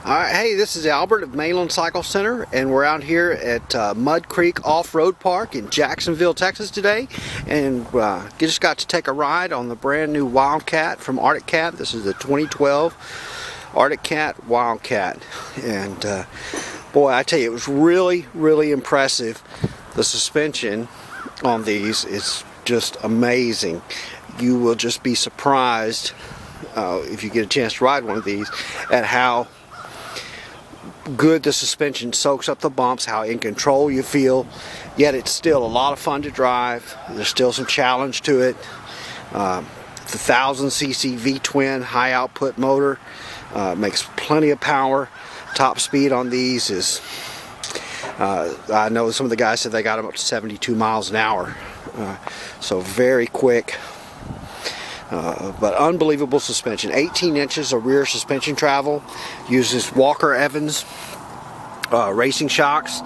Alright, hey, this is Albert of Mainland Cycle Center, and we're out here at Mud Creek Off-Road Park in Jacksonville, Texas today, and just got to take a ride on the brand new Wildcat from Arctic Cat. This is the 2012 Arctic Cat Wildcat, and boy, I tell you, it was really impressive. The suspension on these is just amazing. You will just be surprised if you get a chance to ride one of these at how good the suspension soaks up the bumps, how in control you feel, yet it's still a lot of fun to drive. There's still some challenge to it. The 1000cc V-twin high output motor makes plenty of power. Top speed on these is, I know some of the guys said they got them up to 72 miles an hour, so very quick. But unbelievable suspension. 18 inches of rear suspension travel. Uses Walker Evans racing shocks.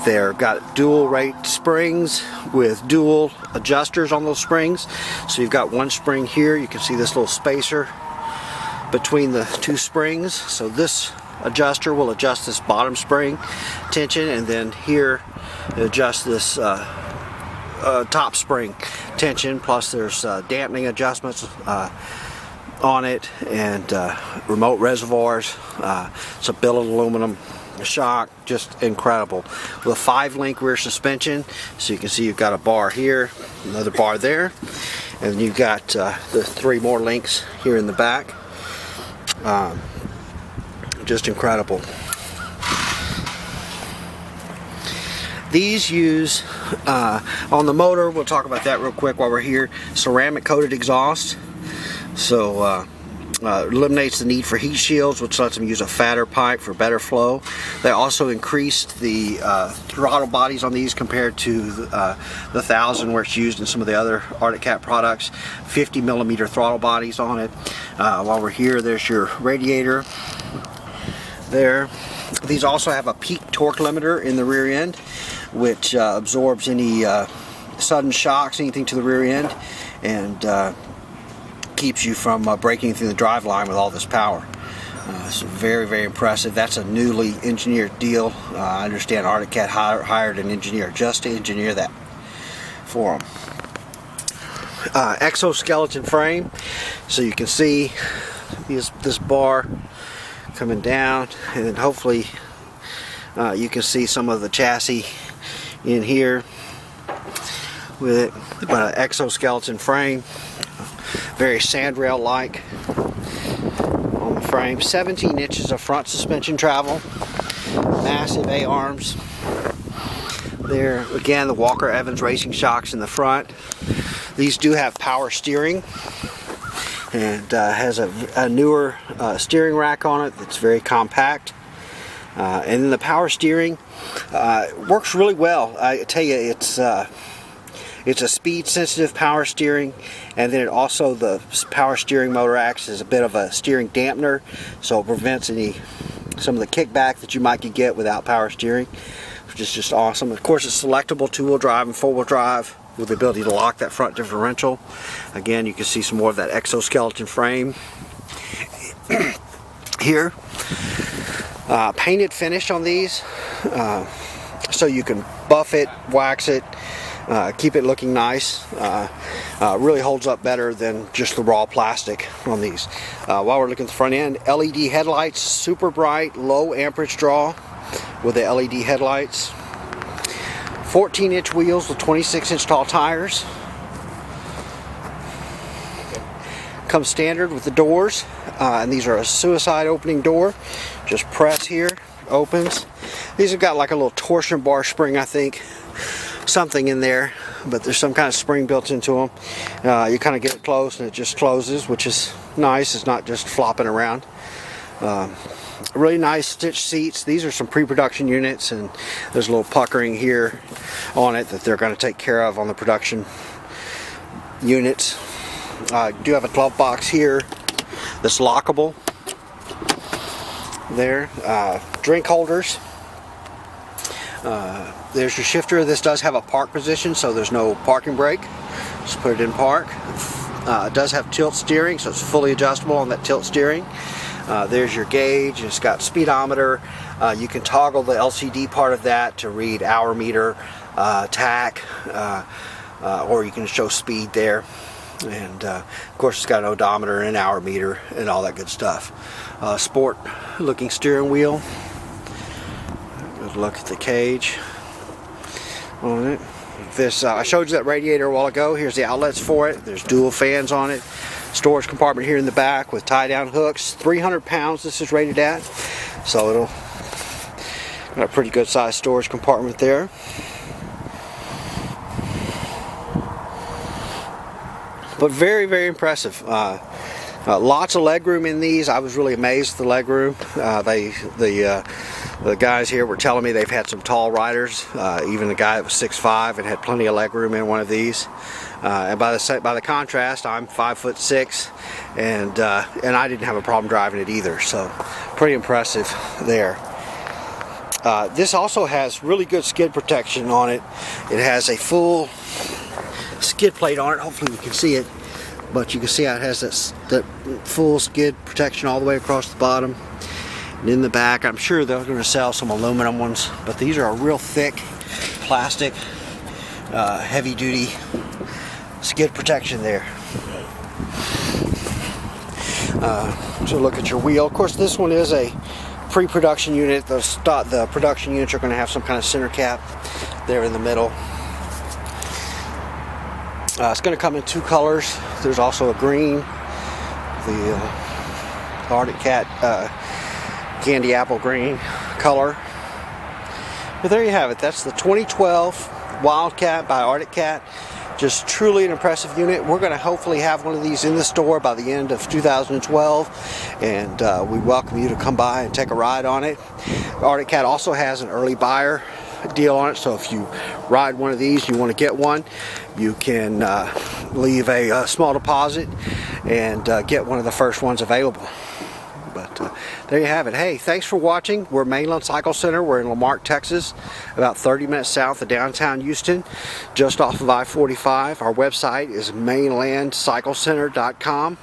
They're got dual rate springs with dual adjusters on those springs. So you've got one spring here. You can see this little spacer between the two springs. So this adjuster will adjust this bottom spring tension, and then here adjust this top spring tension, plus there's dampening adjustments on it, and remote reservoirs. It's a billet aluminum shock, just incredible, with a 5-link rear suspension. So you can see you've got a bar here, another bar there, and you've got the 3 more links here in the back. Just incredible. These use, on the motor, we'll talk about that real quick while we're here, ceramic coated exhaust. So eliminates the need for heat shields, which lets them use a fatter pipe for better flow. They also increased the throttle bodies on these compared to the 1000 where it's used in some of the other Arctic Cat products. 50mm throttle bodies on it. While we're here, there's your radiator there. These also have a peak torque limiter in the rear end, which absorbs any sudden shocks, anything to the rear end, and keeps you from breaking through the drive line with all this power. It's very impressive. That's a newly engineered deal. I understand Arctic Cat hired an engineer just to engineer that for them. Exoskeleton frame, so you can see this bar coming down, and then hopefully you can see some of the chassis in here with it. But an exoskeleton frame, very sandrail like on the frame. 17 inches of front suspension travel, massive A-arms there. Again, the Walker Evans racing shocks in the front. These do have power steering, and has a newer steering rack on it that's very compact. And then the power steering works really well. I tell you, it's a speed sensitive power steering, and then the power steering motor acts as a bit of a steering dampener, so it prevents some of the kickback that you might get without power steering, which is just awesome. Of course, it's selectable 2-wheel drive and 4-wheel drive with the ability to lock that front differential. Again, you can see some more of that exoskeleton frame here. Painted finish on these, so you can buff it, wax it, keep it looking nice. Really holds up better than just the raw plastic on these. While we're looking at the front end, LED headlights, super bright, low amperage draw with the LED headlights. 14-inch wheels with 26-inch tall tires. Comes standard with the doors, and these are a suicide opening door. Just press here, opens. These have got like a little torsion bar spring, I think, something in there, but there's some kind of spring built into them. You kind of get it close and it just closes, which is nice. It's not just flopping around. Really nice stitched seats. These are some pre-production units, and there's a little puckering here on it that they're going to take care of on the production units. Do have a glove box here that's lockable there. Drink holders. There's your shifter. This does have a park position, so there's no parking brake. Just put it in park. It does have tilt steering, so it's fully adjustable on that tilt steering. There's your gauge. It's got speedometer. You can toggle the LCD part of that to read hour meter, tach, or you can show speed there. And of course it's got an odometer and an hour meter and all that good stuff. Sport looking steering wheel. Good look at the cage on it. This I showed you that radiator a while ago. Here's the outlets for it. There's dual fans on it. Storage compartment here in the back with tie down hooks. 300 pounds this is rated at, so it'll got a pretty good sized storage compartment there. But very, very impressive. Lots of leg room in these. I was really amazed at the leg room. The guys here were telling me they've had some tall riders. Even a guy that was 6'5" and had plenty of leg room in one of these. And by the contrast, I'm 5'6", and I didn't have a problem driving it either. So pretty impressive there. This also has really good skid protection on it. It has a full skid plate on it. Hopefully you can see it, but you can see how it has that full skid protection all the way across the bottom. And in the back, I'm sure they're going to sell some aluminum ones, but these are a real thick plastic, heavy duty skid protection there. So look at your wheel. Of course, this one is a pre-production unit. The production units are going to have some kind of center cap there in the middle. It's going to come in two colors. There's also a green, the Arctic Cat candy apple green color. But there you have it. That's the 2012 Wildcat by Arctic Cat. Just truly an impressive unit. We're going to hopefully have one of these in the store by the end of 2012, and we welcome you to come by and take a ride on it. Arctic Cat also has an early buyer deal on it, so if you ride one of these, you want to get one, you can leave a small deposit and get one of the first ones available. But there you have it. Hey, thanks for watching. We're Mainland Cycle Center. We're in LaMarque, Texas, about 30 minutes south of downtown Houston, just off of I-45. Our website is mainlandcyclecenter.com.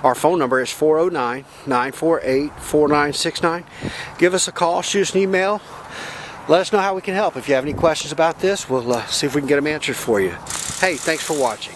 Our phone number is 409-948-4969. Give us a call, shoot us an email. Let us know how we can help. If you have any questions about this, we'll see if we can get them answered for you. Hey, thanks for watching.